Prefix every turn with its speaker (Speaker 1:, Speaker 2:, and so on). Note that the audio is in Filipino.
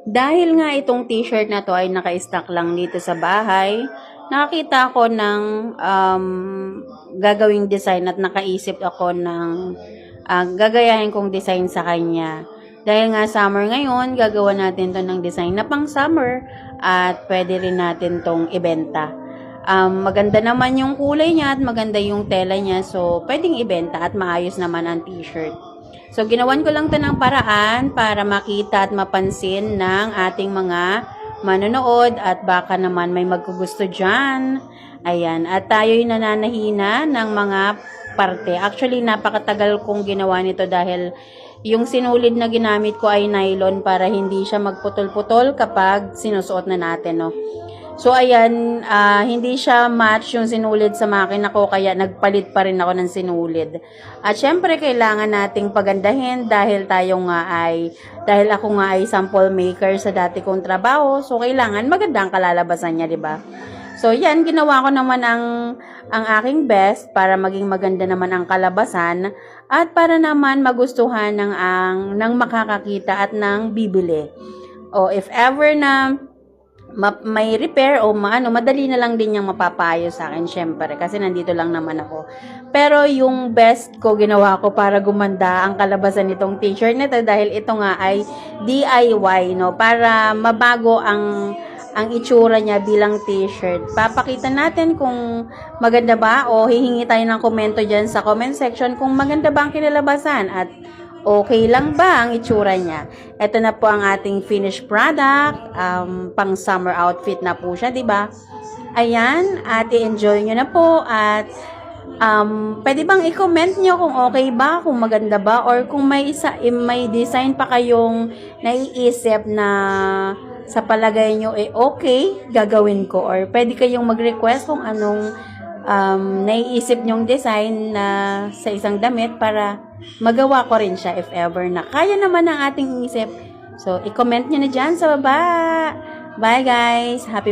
Speaker 1: Dahil nga itong t-shirt na to ay naka-stock lang dito sa bahay, nakakita ako ng gagawing design at nakaisip ako ng gagayahin kong design sa kanya. Dahil nga summer ngayon, gagawa natin to ng design na pang summer at pwede rin natin tong ibenta. Maganda naman yung kulay niya at maganda yung tela niya, so pwedeng ibenta at maayos naman ang t-shirt. So, ginawan ko lang to ng paraan para makita at mapansin ng ating mga manonood at baka naman may magkugusto dyan. Ayan. At tayo'y nananahina ng mga parte. Actually, napakatagal kong ginawa nito dahil yung sinulid na ginamit ko ay nylon para hindi siya magputol-putol kapag sinusuot na natin, no? So, ayan, hindi siya match yung sinulid sa makina ko, kaya nagpalit pa rin ako ng sinulid. At syempre, kailangan nating pagandahin dahil ako nga ay sample maker sa dati kong trabaho. So, kailangan maganda ang kalalabasan niya, di ba? So, yan, ginawa ko naman ang aking best para maging maganda naman ang kalabasan at para naman magustuhan ng makakakita at ng bibili. O, if ever na may repair o madali na lang din yung mapapayo sa akin, syempre, kasi nandito lang naman ako. Pero yung best ko ginawa ko para gumanda ang kalabasan nitong t-shirt nito dahil ito nga ay DIY, no, para mabago ang itsura niya bilang t-shirt. Papakita natin kung maganda ba o hihingi tayo ng komento dyan sa comment section kung maganda ba ang kinalabasan at okay lang ba ang itsura niya. Ito na po ang ating finished product. Pang summer outfit na po siya, diba? Ayan, at i-enjoy nyo na po. At pwede bang i-comment nyo kung okay ba, kung maganda ba, or kung may design pa kayong naiisip na sa palagay nyo okay, gagawin ko. Or pwede kayong mag-request kung anong naiisip nyong design na sa isang damit para magawa ko rin siya if ever na kaya naman ang ating isip. So, i-comment nyo na dyan sa baba. Bye guys! Happy